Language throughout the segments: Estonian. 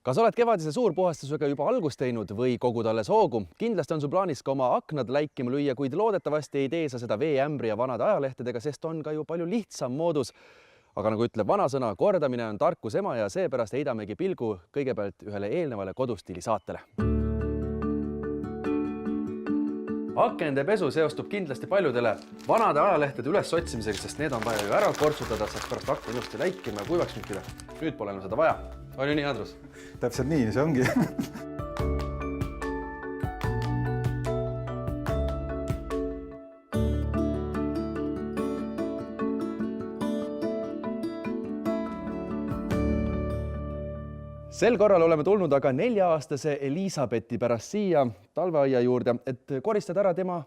Kas oled kevadise suurpuhastusega juba algust teinud või kogud alles hoogu? Kindlasti on sul plaanis ka oma aknad läikima lüüa, kuid loodetavasti ei tee sa seda veeämbri ja vanade ajalehtedega, sest on ka ju palju lihtsam moodus. Aga nagu ütleb vanasõna, kordamine on tarkuse ema ja seepärast heidamegi pilgu kõigepealt ühele eelnevale kodustiili saatele. Akende pesu seostub kindlasti paljudele vanade ajalehtede üles otsimisega, sest need on vaja ju ära kortsutada, saaks pärast akna ilusti läikima ja kuivaks nükkida. Nüüd pole enam seda vaja. On ju nii, Andrus? Täpselt nii, see ongi. Sel korral oleme tulnud aga 4-aastase Elisabethi pärast siia talveaia juurde, et koristada ära tema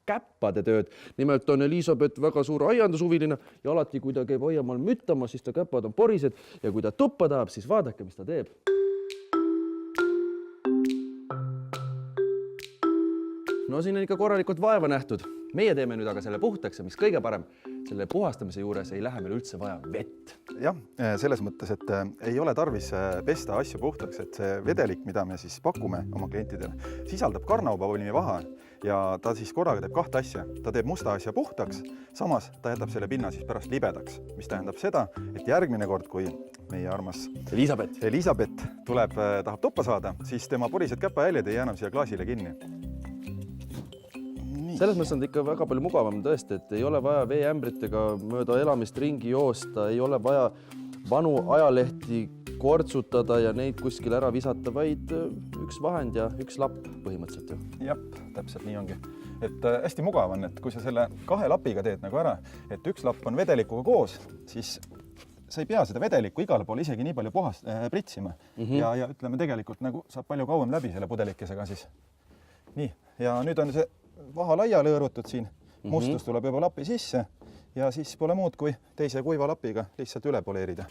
käppade tööd. Nimelt on Elisabeth väga suur aiandushuviline ja alati, kui ta käib aiamaal müttamas, siis ta käppad on porised ja kui ta tuppa tahab, siis vaadake, mis ta teeb. No siin on ikka korralikult vaeva nähtud. Meie teeme nüüd aga selle puhtaks ja mis kõige parem, selle puhastamise juures ei lähe meil üldse vaja vett. Jah, selles mõttes, et ei ole tarvis pesta asju puhtaks, et see vedelik, mida me siis pakume oma klientidele, sisaldab karnaubavoolivaha ja ta siis korraga teeb kahte asja. Ta teeb musta asja puhtaks, samas ta jätab selle pinna siis pärast libedaks, mis tähendab seda, et järgmine kord, kui meie armas Elisabeth tuleb, tahab tuppa saada, siis tema porised käpajäljed ei jää enam siia klaasile kinni. Selles mõttes on ikka väga palju mugavam tõesti, et ei ole vaja veeämbritega mööda elamist ringi joosta, ei ole vaja vanu ajalehti kortsutada ja neid kuskil ära visata, vaid üks vahend ja üks lapp põhimõtteliselt. Jah, täpselt nii ongi. Et hästi mugav on, et kui sa selle kahe lapiga teed nagu ära, et üks lapp on vedelikuga koos, siis sa ei pea seda vedelikku igale poole isegi nii palju pritsima. Ja ütleme tegelikult nagu saab palju kauem läbi selle pudelikesega siis. Nii, ja nüüd on see vaha laia lõõrutud siin, mustus tuleb juba lapi sisse ja siis pole muud kui teise kuiva lapiga lihtsalt üle poleerida.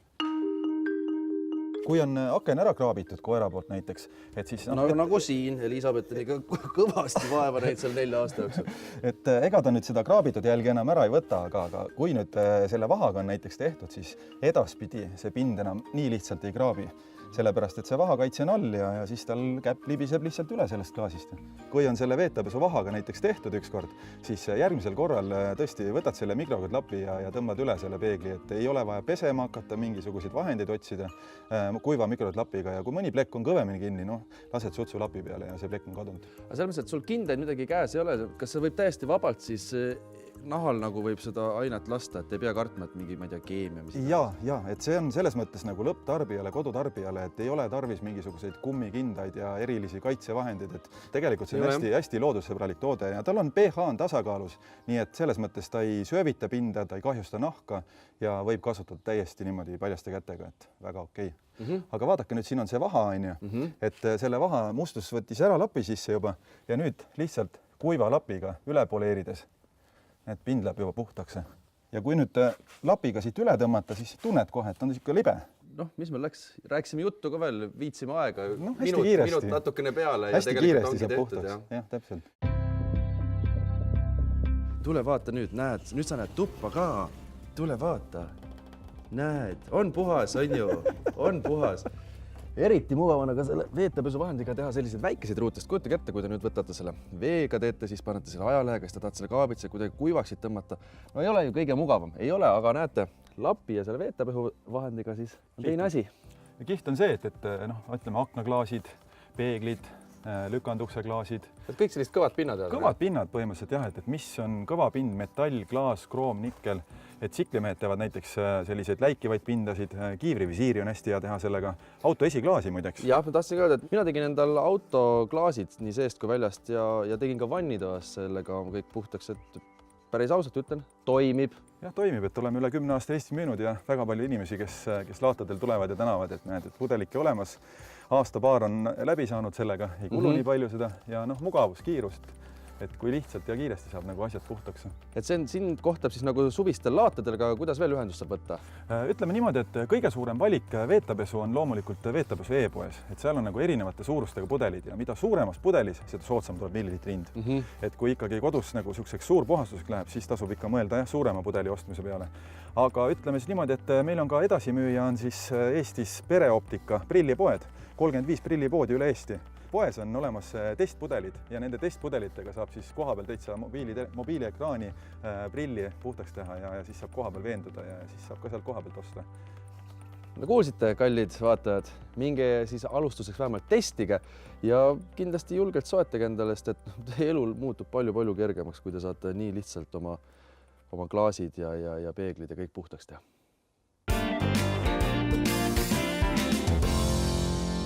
Kui on aken ära kraabitud koera poolt näiteks, et siis... Nagu siin, Elisabeth on ikka kõvasti vaeva neid seal 4 aasta jooksul. Et ega ta nüüd seda kraabitud jälgi enam ära ei võta, aga kui nüüd selle vahaga on näiteks tehtud, siis edaspidi see pind enam nii lihtsalt ei kraabi. Sellepärast, et see vahakaitse on all ja siis tal käpp libiseb lihtsalt üle sellest klaasist. Kui on selle veetapesu vahaga näiteks tehtud ükskord, siis järgmisel korral tõesti võtad selle mikrokõdlapi ja tõmbad üle selle peegli, et ei ole vaja pesema hakata, mingisuguseid vahendeid otsida kuiva mikrokõdlapiga ja kui mõni plekk on kõvemini kinni, lased sutsu lapi peale ja see plekk on kadunud. Aga selles mõttes, et sul kindaid midagi käes ei ole, kas see võib täiesti vabalt siis nahal nagu võib seda ainet lasta, et ei pea kartma, et mingi, ma ei tea, keemia? Ja, et see on selles mõttes nagu lõpptarbijale, kodutarbijale, et ei ole tarvis mingisuguseid kummikindaid ja erilisi kaitsevahendeid, et tegelikult see on hästi loodussõbralik toode ja tal on pH on tasakaalus, nii et selles mõttes ta ei söövita pinda, ta ei kahjusta nahka ja võib kasutada täiesti niimoodi paljaste kätega, et väga okei. Aga vaadake nüüd, siin on see vaha, et selle vaha mustus võttis ära lapi sisse juba ja nüüd lihtsalt kuiva lapiga üle poleerides et pind läheb juba puhtaks. Ja kui nüüd lapiga siit üle tõmmata, siis tunned kohe, et on ikka libe. Mis meil läks? Rääkisime juttu ka veel, viitsime aega. Minut natukene peale. Hästi kiiresti saab puhtaks. Jah, täpselt. Tule vaata nüüd, näed, nüüd sa näed tuppa ka. Tule vaata. Näed, on puhas, on ju. On puhas. Eriti mugav on aga selle veetapesuvahendiga teha selliseid väikeseid ruutest. Kujutage ette, kui te nüüd võtate selle veega teete, siis panete selle ajalehega, siis te tahate selle kaabitse kuidagi kuivaksid tõmmata. No ei ole ju kõige mugavam. Ei ole, aga näete, lapi ja selle veetapesuvahendiga siis on teine asi. Kiht on see, et ütleme aknaklaasid, peeglid, lükandukseklaasid. Kõik sellist kõvad pinnad? Kõvad pinnad põhimõtteliselt jah, et mis on kõva pind, metall, klaas, kroom, nikkel. Et siklimehed teevad näiteks selliseid läikivaid pindasid, kiivrivisiiri on hästi hea teha sellega, auto esiklaasi muideks. Jah, ma tahtsin öelda, et mina tegin endal autoklaasid nii seest kui väljast ja tegin ka vannitoas sellega kõik puhtaks, et päris ausalt ütlen, toimib. Jah, toimib, et oleme üle 10 aasta Eestis müünud ja väga palju inimesi, kes laatadel tulevad ja tänavad, et näed, et pudelike olemas. Aasta-paar on läbi saanud sellega, ei kulu nii palju seda ja mugavus, kiirust. et kui lihtsalt ja kiiresti saab nagu asjad puhtaks. Et see on, sind kohtab siis nagu suvistel laatadel, aga kuidas veel ühendust saab võtta? Ütleme niimoodi, et kõige suurem valik veetapesu on loomulikult veetapesu e-poes, et seal on nagu erinevate suurustega pudelid ja mida suuremas pudelis, seda soodsam tuleb milliliitri hind. Et kui ikkagi kodus nagu selliseks suur puhastuseks läheb, siis tasub ikka mõelda jah, suurema pudeli ostmise peale. Aga ütleme siis niimoodi, et meil on ka edasimüüja on siis Eestis Pereoptika prillipoed, 35 prillipoodi üle Eesti. Poes on olemas testpudelid ja nende testpudelitega saab siis kohapeal täitsa mobiiliekraani prilli puhtaks teha ja siis saab kohapeal veenduda ja siis saab ka sealt kohapealt osta. No kuulsite, kallid vaatajad, minge siis alustuseks vähemalt testige ja kindlasti julgelt soetage endale, sest et teie elul muutub palju kergemaks, kui te saate nii lihtsalt oma klaasid ja peeglid ja kõik puhtaks teha.